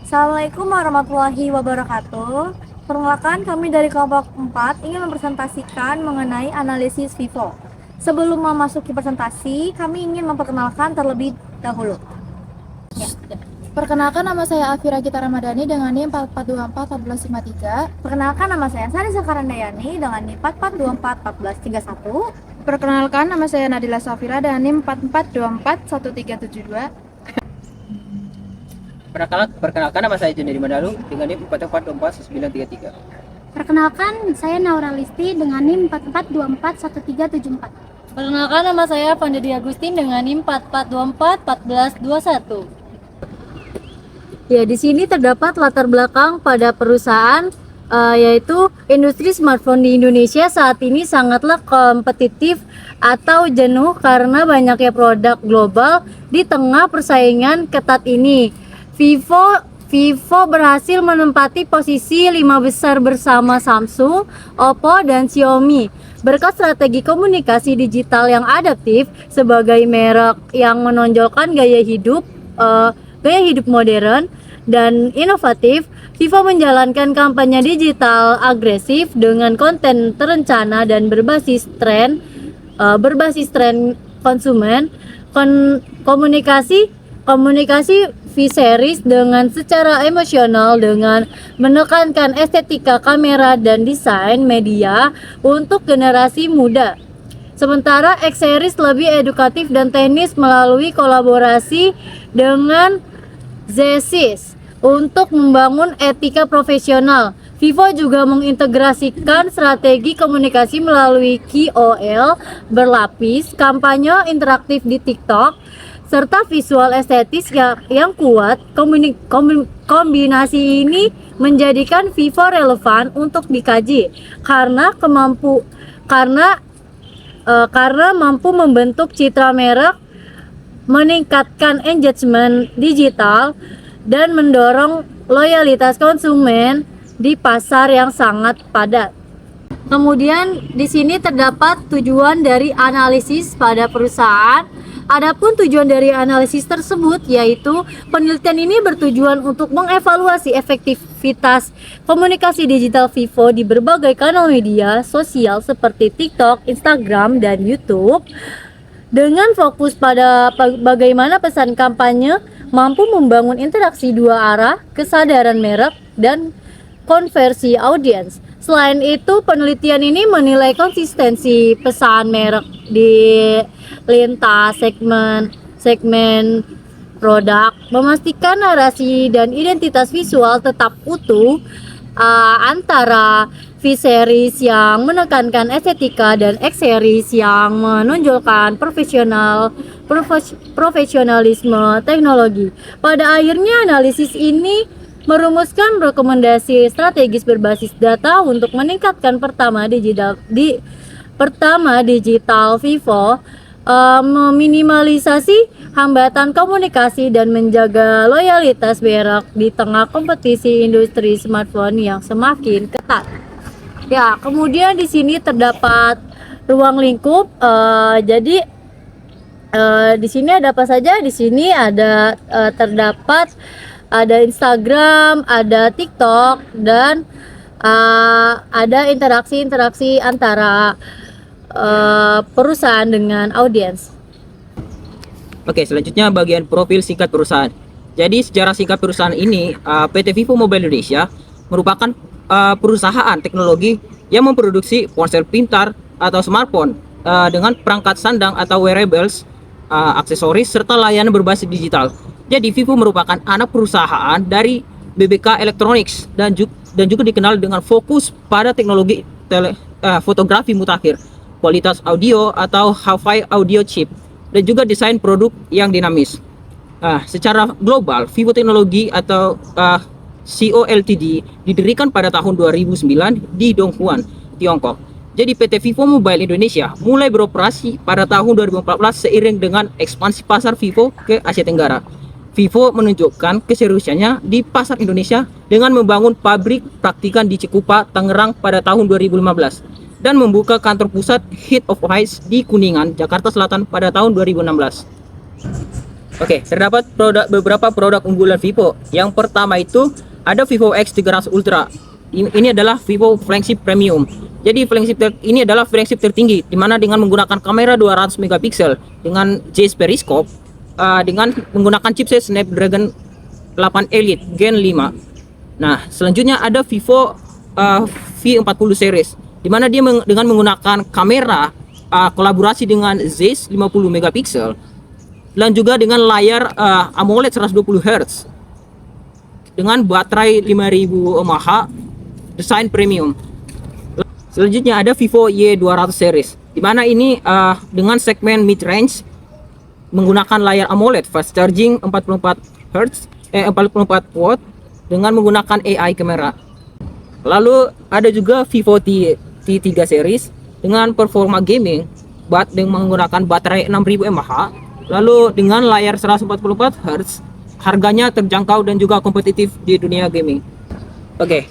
Assalamualaikum warahmatullahi wabarakatuh. Perkenalkan, kami dari kelompok 4 ingin mempresentasikan mengenai analisis Vivo. Sebelum memasuki presentasi, kami ingin memperkenalkan terlebih dahulu. Perkenalkan, nama saya Afira Gita Ramadhani dengan NIM 44241453. Perkenalkan, nama saya Sari Sakarandayani dengan NIM 44241431. Perkenalkan, nama saya Nadila Safira dengan NIM 44241372. Perkenalkan, nama saya Junedi Mandalu dengan NIM 44241933. Perkenalkan, saya Naura Listi dengan NIM 44241374. Perkenalkan, nama saya Pandedi Agustin dengan NIM 44241421. Ya, di sini terdapat latar belakang pada perusahaan yaitu industri smartphone di Indonesia saat ini sangatlah kompetitif atau jenuh karena banyaknya produk global di tengah persaingan ketat ini. Vivo berhasil menempati posisi 5 besar bersama Samsung, Oppo, dan Xiaomi. Berkat strategi komunikasi digital yang adaptif sebagai merek yang menonjolkan gaya hidup modern dan inovatif, Vivo menjalankan kampanye digital agresif dengan konten terencana dan berbasis tren konsumen, komunikasi V-series dengan secara emosional dengan menekankan estetika kamera dan desain media untuk generasi muda. Sementara X-series lebih edukatif dan teknis melalui kolaborasi dengan Z-series untuk membangun etika profesional. Vivo juga mengintegrasikan strategi komunikasi melalui KOL berlapis, kampanye interaktif di TikTok, serta visual estetis yang kuat. Kombinasi ini menjadikan Vivo relevan untuk dikaji karena mampu membentuk citra merek, meningkatkan engagement digital, dan mendorong loyalitas konsumen di pasar yang sangat padat. Kemudian di sini terdapat tujuan dari analisis pada perusahaan. Adapun tujuan dari analisis tersebut yaitu penelitian ini bertujuan untuk mengevaluasi efektivitas komunikasi digital Vivo di berbagai kanal media sosial seperti TikTok, Instagram, dan YouTube, dengan fokus pada bagaimana pesan kampanye mampu membangun interaksi dua arah, kesadaran merek, dan konversi audiens. Selain itu, penelitian ini menilai konsistensi pesan merek di lintas segmen produk, memastikan narasi dan identitas visual tetap utuh antara V-series yang menekankan estetika dan X-series yang menonjolkan profesionalisme teknologi. Pada akhirnya, analisis ini merumuskan rekomendasi strategis berbasis data untuk meningkatkan digital Vivo, meminimalisasi hambatan komunikasi dan menjaga loyalitas merek di tengah kompetisi industri smartphone yang semakin ketat. Ya, kemudian di sini terdapat ruang lingkup. Jadi di sini ada apa saja? Di sini terdapat ada Instagram, ada TikTok, dan ada interaksi antara perusahaan dengan audiens. Oke, selanjutnya bagian profil singkat perusahaan. Jadi secara singkat perusahaan ini, PT Vivo Mobile Indonesia merupakan perusahaan teknologi yang memproduksi ponsel pintar atau smartphone dengan perangkat sandang atau wearables, aksesoris, serta layanan berbasis digital. Jadi Vivo merupakan anak perusahaan dari BBK Electronics dan juga dikenal dengan fokus pada teknologi fotografi mutakhir, kualitas audio atau hi-fi audio chip, dan juga desain produk yang dinamis. Secara global, Vivo Teknologi atau CO Ltd didirikan pada tahun 2009 di Dongguan, Tiongkok. Jadi PT Vivo Mobile Indonesia mulai beroperasi pada tahun 2014 seiring dengan ekspansi pasar Vivo ke Asia Tenggara. Vivo menunjukkan keseriusannya di pasar Indonesia dengan membangun pabrik praktikan di Cikupa, Tangerang pada tahun 2015 dan membuka kantor pusat Head of Ice di Kuningan, Jakarta Selatan pada tahun 2016. Oke, terdapat beberapa produk unggulan Vivo. Yang pertama itu ada Vivo X300 Ultra. Ini adalah Vivo flagship premium. Jadi ini adalah flagship tertinggi, di mana dengan menggunakan kamera 200 megapiksel dengan Zeiss periscope, dengan menggunakan chipset Snapdragon 8 Elite Gen 5. Nah, selanjutnya ada Vivo V40 series, di mana dia dengan menggunakan kamera kolaborasi dengan Zeiss 50 megapiksel dan juga dengan layar AMOLED 120 Hz dengan baterai 5000 mAh, desain premium. Selanjutnya ada Vivo Y200 series, di mana ini dengan segmen mid range menggunakan layar AMOLED fast charging 44 watt dengan menggunakan AI kamera. Lalu ada juga Vivo T3 series dengan performa gaming dengan menggunakan baterai 6000 mAh, lalu dengan layar 144 Hz, harganya terjangkau dan juga kompetitif di dunia gaming. Oke,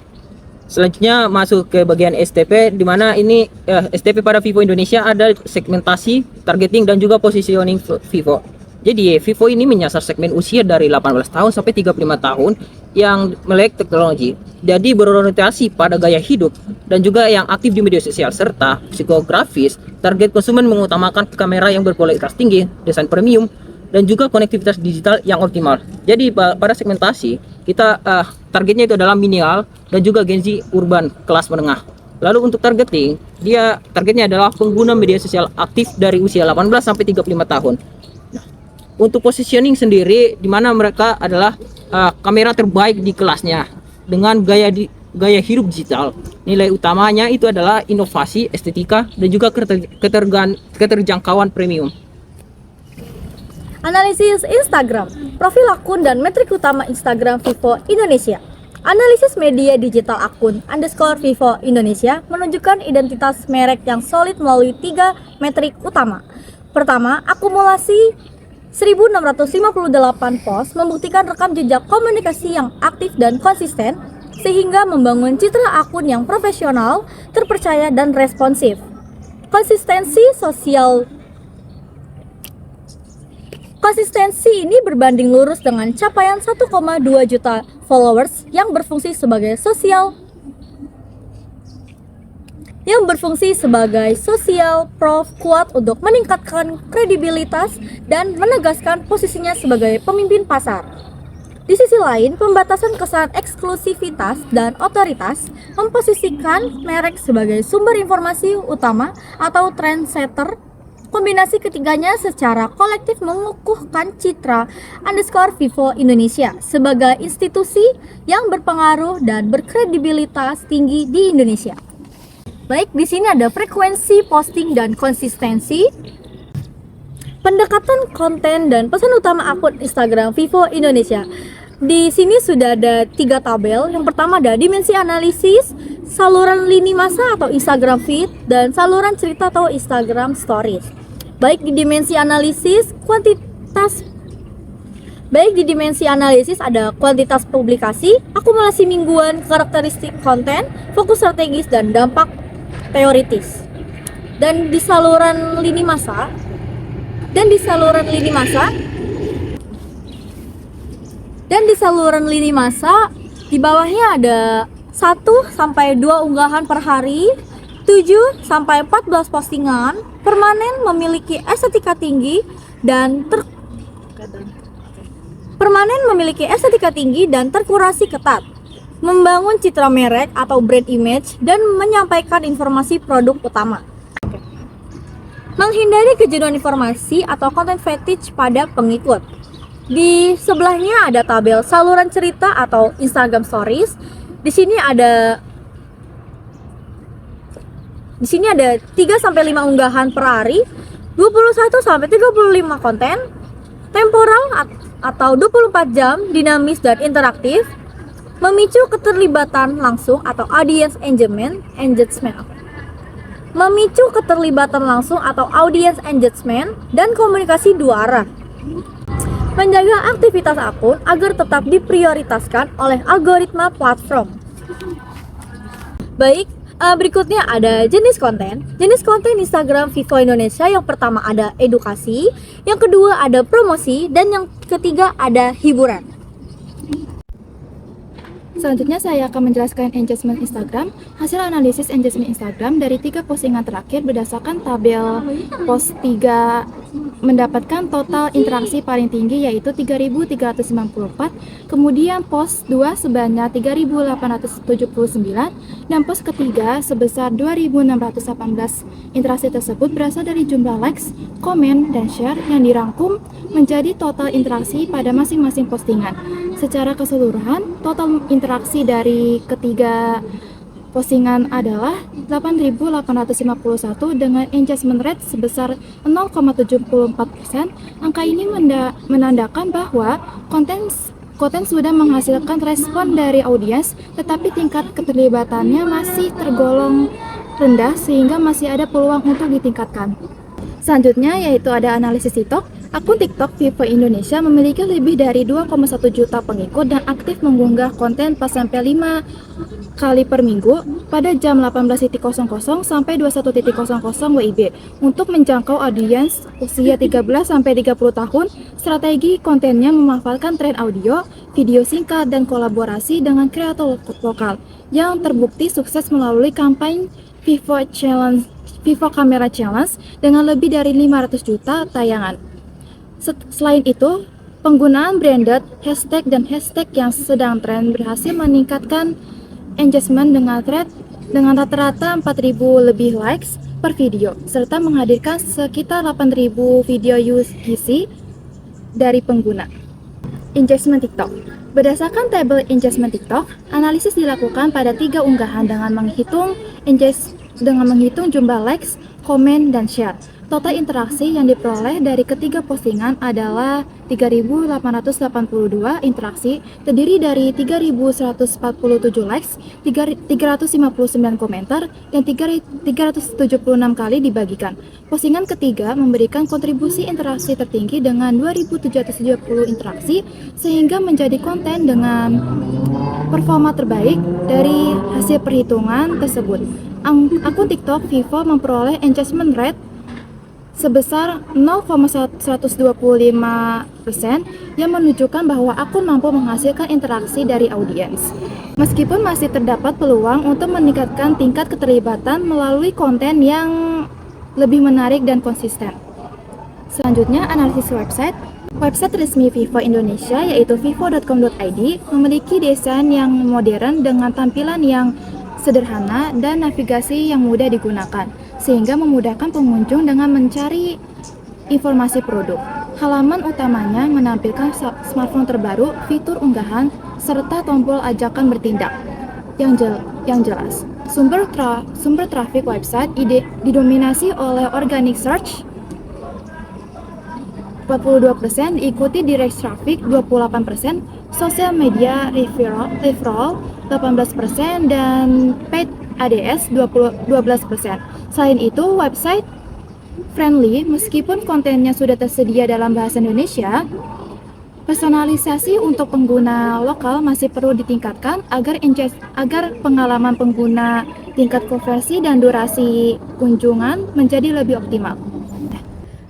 selanjutnya masuk ke bagian STP, di mana ini STP pada Vivo Indonesia ada segmentasi, targeting dan juga positioning Vivo. Jadi Vivo ini menyasar segmen usia dari 18 tahun sampai 35 tahun yang melek teknologi. Jadi berorientasi pada gaya hidup dan juga yang aktif di media sosial serta psikografis. Target konsumen mengutamakan kamera yang berkualitas tinggi, desain premium, dan juga konektivitas digital yang optimal. Jadi pada segmentasi kita targetnya itu adalah milenial dan juga Gen Z urban kelas menengah. Lalu untuk targeting, targetnya adalah pengguna media sosial aktif dari usia 18 sampai 35 tahun. Untuk positioning sendiri, di mana mereka adalah kamera terbaik di kelasnya dengan gaya hidup digital. Nilai utamanya itu adalah inovasi, estetika, dan juga keterjangkauan premium. Analisis Instagram, profil akun dan metrik utama Instagram Vivo Indonesia. Analisis media digital akun _Vivo Indonesia menunjukkan identitas merek yang solid melalui 3 metrik utama. Pertama, akumulasi 1658 post membuktikan rekam jejak komunikasi yang aktif dan konsisten, sehingga membangun citra akun yang profesional, terpercaya, dan responsif. Konsistensi ini berbanding lurus dengan capaian 1,2 juta followers yang berfungsi sebagai sosial proof kuat untuk meningkatkan kredibilitas dan menegaskan posisinya sebagai pemimpin pasar. Di sisi lain, pembatasan kesan eksklusivitas dan otoritas memposisikan merek sebagai sumber informasi utama atau trendsetter. Kombinasi ketiganya secara kolektif mengukuhkan citra _Vivo Indonesia sebagai institusi yang berpengaruh dan berkredibilitas tinggi di Indonesia. Baik, di sini ada frekuensi posting dan konsistensi, pendekatan konten dan pesan utama akun Instagram Vivo Indonesia. Di sini sudah ada 3 tabel. Yang pertama ada dimensi analisis, saluran lini masa atau Instagram feed, dan saluran cerita atau Instagram stories. Baik di dimensi analisis ada kuantitas publikasi, akumulasi mingguan, karakteristik konten, fokus strategis, dan dampak teoritis. Dan di saluran lini masa di bawahnya ada 1 sampai 2 unggahan per hari, 7 sampai 14 postingan, permanen, memiliki estetika tinggi dan terkurasi ketat, membangun citra merek atau brand image, dan menyampaikan informasi produk utama. Menghindari kejenuhan informasi atau content fatigue pada pengikut. Di sebelahnya ada tabel saluran cerita atau Instagram Stories. Di sini ada 3 sampai 5 unggahan per hari, 21 sampai 35 konten, temporal atau 24 jam, dinamis dan interaktif, memicu keterlibatan langsung atau audience engagement, dan komunikasi 2 arah. Menjaga aktivitas akun agar tetap diprioritaskan oleh algoritma platform. Baik, berikutnya ada jenis konten. Jenis konten Instagram Vivo Indonesia yang pertama ada edukasi, yang kedua ada promosi, dan yang ketiga ada hiburan. Selanjutnya saya akan menjelaskan engagement Instagram. Hasil analisis engagement Instagram dari 3 postingan terakhir berdasarkan tabel post 3 mendapatkan total interaksi paling tinggi yaitu 3.394, kemudian post 2 sebanyak 3.879, dan post ketiga sebesar 2.618. Interaksi tersebut berasal dari jumlah likes, komen, dan share yang dirangkum menjadi total interaksi pada masing-masing postingan. Secara keseluruhan, total interaksi dari ketiga postingan adalah 8.851 dengan engagement rate sebesar 0,74%. Angka ini menandakan bahwa konten sudah menghasilkan respon dari audiens, tetapi tingkat keterlibatannya masih tergolong rendah sehingga masih ada peluang untuk ditingkatkan. Selanjutnya yaitu ada analisis TikTok. Akun TikTok Vivo Indonesia memiliki lebih dari 2,1 juta pengikut dan aktif mengunggah konten 4-5 kali per minggu pada jam 18.00 sampai 21.00 WIB. Untuk menjangkau audiens usia 13-30 tahun, strategi kontennya memanfaatkan tren audio, video singkat, dan kolaborasi dengan kreator lokal yang terbukti sukses melalui kampanye Vivo Camera Challenge dengan lebih dari 500 juta tayangan. Selain itu, penggunaan branded hashtag dan hashtag yang sedang tren berhasil meningkatkan engagement dengan rata-rata 4.000 lebih likes per video, serta menghadirkan sekitar 8.000 video UGC dari pengguna. Engagement TikTok. Berdasarkan tabel engagement TikTok, analisis dilakukan pada 3 unggahan dengan menghitung jumlah likes, komen, dan share. Total interaksi yang diperoleh dari ketiga postingan adalah 3.882 interaksi, terdiri dari 3.147 likes, 359 komentar, dan 376 kali dibagikan. Postingan ketiga memberikan kontribusi interaksi tertinggi dengan 2.770 interaksi, sehingga menjadi konten dengan performa terbaik dari hasil perhitungan tersebut. Akun TikTok Vivo memperoleh engagement rate sebesar 0,125% yang menunjukkan bahwa akun mampu menghasilkan interaksi dari audiens. Meskipun masih terdapat peluang untuk meningkatkan tingkat keterlibatan melalui konten yang lebih menarik dan konsisten. Selanjutnya, analisis website. Website resmi Vivo Indonesia yaitu vivo.com.id memiliki desain yang modern dengan tampilan yang sederhana dan navigasi yang mudah digunakan, sehingga memudahkan pengunjung dengan mencari informasi produk. Halaman utamanya menampilkan smartphone terbaru, fitur unggahan, serta tombol ajakan bertindak yang jelas. Sumber traffic website didominasi oleh organic search 42%, diikuti direct traffic 28%, social media referral 18%, dan paid ADS 12%. Selain itu, website friendly meskipun kontennya sudah tersedia dalam bahasa Indonesia. Personalisasi untuk pengguna lokal masih perlu ditingkatkan agar pengalaman pengguna, tingkat konversi, dan durasi kunjungan menjadi lebih optimal.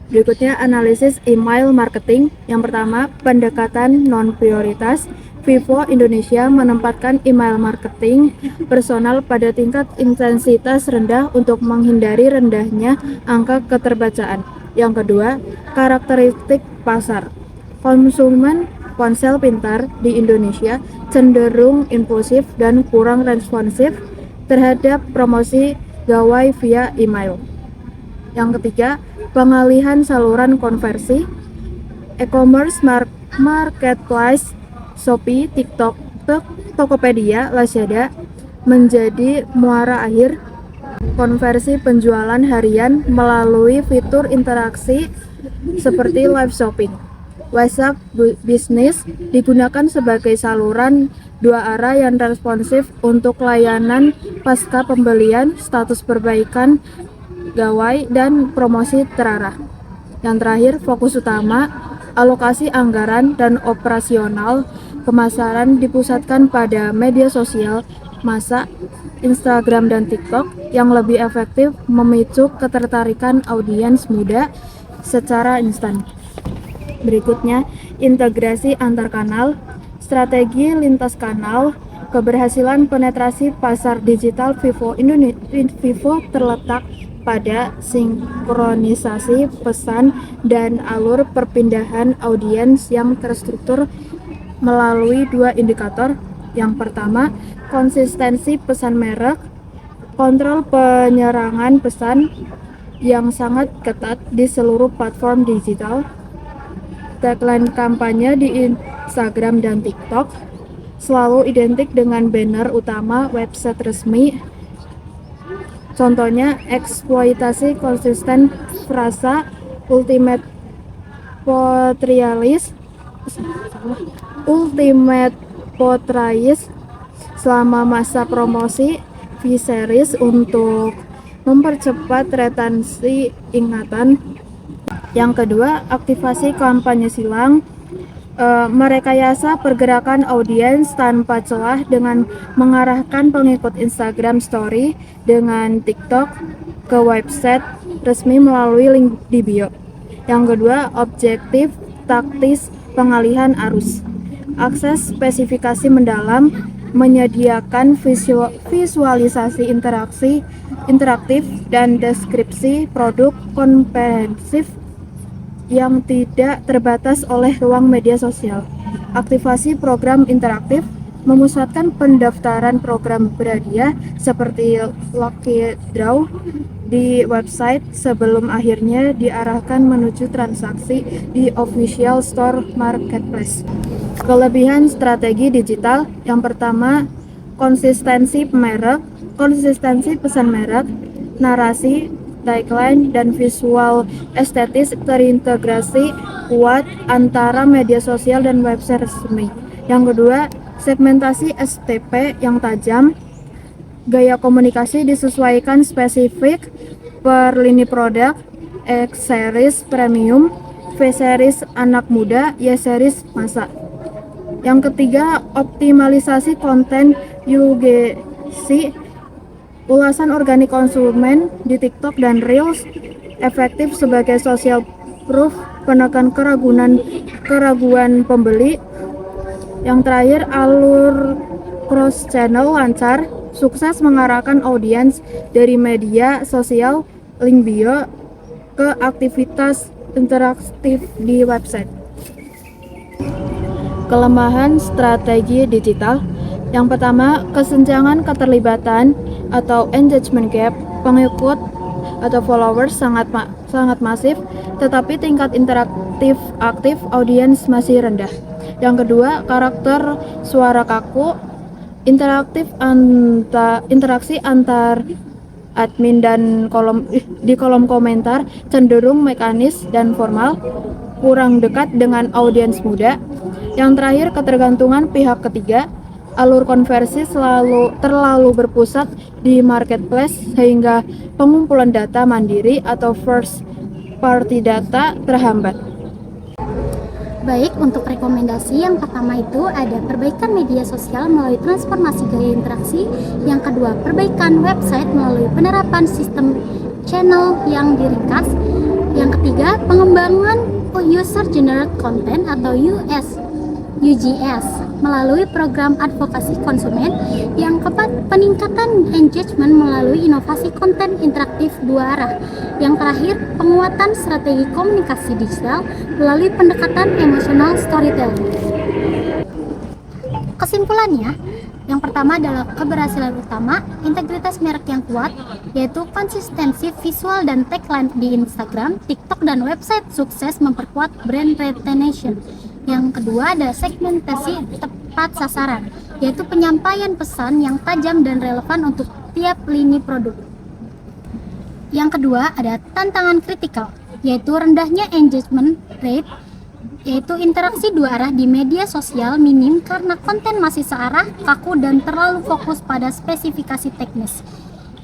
Berikutnya analisis email marketing. Yang pertama, pendekatan non-prioritas. Vivo Indonesia menempatkan email marketing personal pada tingkat intensitas rendah untuk menghindari rendahnya angka keterbacaan. Yang kedua, karakteristik pasar. Konsumen ponsel pintar di Indonesia cenderung impulsif dan kurang responsif terhadap promosi gawai via email. Yang ketiga, pengalihan saluran konversi. E-commerce marketplace Shopee, TikTok, Tokopedia, Lazada menjadi muara akhir konversi penjualan harian melalui fitur interaksi seperti live shopping. WhatsApp Business digunakan sebagai saluran dua arah yang responsif untuk layanan pasca pembelian, status perbaikan gawai, dan promosi terarah. Yang terakhir, fokus utama, alokasi anggaran dan operasional pemasaran dipusatkan pada media sosial massa, Instagram, dan TikTok yang lebih efektif memicu ketertarikan audiens muda secara instan. Berikutnya, integrasi antar kanal, strategi lintas kanal, keberhasilan penetrasi pasar digital Vivo terletak pada sinkronisasi pesan dan alur perpindahan audiens yang terstruktur melalui dua indikator. Yang pertama, konsistensi pesan merek, kontrol penyerangan pesan yang sangat ketat di seluruh platform digital, tagline kampanye di Instagram dan TikTok selalu identik dengan banner utama website resmi. Contohnya, eksploitasi konsisten frasa ultimate portrays selama masa promosi V-Series untuk mempercepat retensi ingatan. Yang kedua, aktivasi kampanye silang, merekayasa pergerakan audiens tanpa celah dengan mengarahkan pengikut Instagram Story dengan TikTok ke website resmi melalui link di bio. Yang kedua, objektif taktis pengalihan arus, akses spesifikasi mendalam, menyediakan visualisasi interaktif dan deskripsi produk komprehensif yang tidak terbatas oleh ruang media sosial. Aktivasi program interaktif, memusatkan pendaftaran program berhadiah seperti Lucky Draw di website sebelum akhirnya diarahkan menuju transaksi di official store marketplace. Kelebihan strategi digital, yang pertama, konsistensi pesan merek, narasi, tagline, dan visual estetis terintegrasi kuat antara media sosial dan website resmi. Yang kedua, segmentasi STP yang tajam, gaya komunikasi disesuaikan spesifik per lini produk, X-Series premium, V-Series anak muda, Y-Series masa. Yang ketiga, optimalisasi konten UGC, ulasan organik konsumen di TikTok dan Reels efektif sebagai social proof penekan keraguan pembeli. Yang terakhir, alur cross channel lancar, sukses mengarahkan audiens dari media sosial link bio ke aktivitas interaktif di website. Kelemahan strategi digital, yang pertama, kesenjangan keterlibatan atau engagement gap, pengikut atau followers sangat masif, tetapi tingkat interaktif aktif audiens masih rendah. Yang kedua, karakter suara kaku, interaksi antar admin dan di kolom komentar cenderung mekanis dan formal, kurang dekat dengan audiens muda. Yang terakhir, ketergantungan pihak ketiga, alur konversi terlalu berpusat di marketplace sehingga pengumpulan data mandiri atau first party data terhambat. Baik, untuk rekomendasi yang pertama itu ada perbaikan media sosial melalui transformasi gaya interaksi. Yang kedua, perbaikan website melalui penerapan sistem channel yang diringkas. Yang ketiga, pengembangan user generated content atau UGS melalui program advokasi konsumen. Yang keempat, peningkatan engagement melalui inovasi konten interaktif dua arah. Yang terakhir, penguatan strategi komunikasi digital melalui pendekatan emosional storytelling. Kesimpulannya, yang pertama adalah keberhasilan utama, integritas merek yang kuat, yaitu konsistensi visual dan tagline di Instagram, TikTok, dan website sukses memperkuat brand retention. Yang kedua ada segmentasi tepat sasaran, yaitu penyampaian pesan yang tajam dan relevan untuk tiap lini produk. Yang kedua ada tantangan kritikal, yaitu rendahnya engagement rate, yaitu interaksi dua arah di media sosial minim karena konten masih searah, kaku, dan terlalu fokus pada spesifikasi teknis.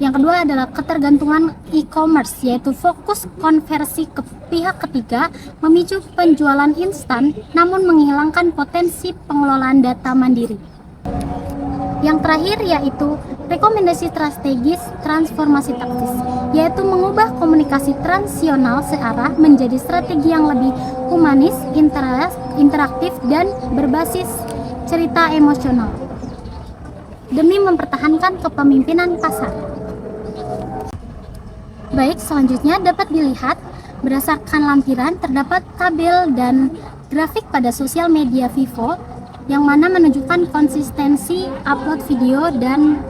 Yang kedua adalah ketergantungan e-commerce, yaitu fokus konversi ke pihak ketiga, memicu penjualan instan, namun menghilangkan potensi pengelolaan data mandiri. Yang terakhir yaitu rekomendasi strategis transformasi taktis, yaitu mengubah komunikasi transisional searah menjadi strategi yang lebih humanis, interaktif, dan berbasis cerita emosional demi mempertahankan kepemimpinan pasar. Baik, selanjutnya dapat dilihat berdasarkan lampiran terdapat tabel dan grafik pada sosial media Vivo yang mana menunjukkan konsistensi upload video dan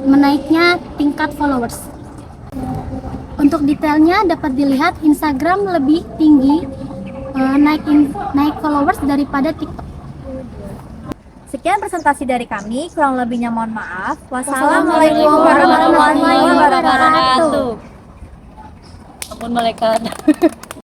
menaiknya tingkat followers. Untuk detailnya dapat dilihat Instagram lebih tinggi naik followers daripada TikTok. Sekian presentasi dari kami, kurang lebihnya mohon maaf. Wassalamualaikum warahmatullahi wabarakatuh. Ampun malaikat.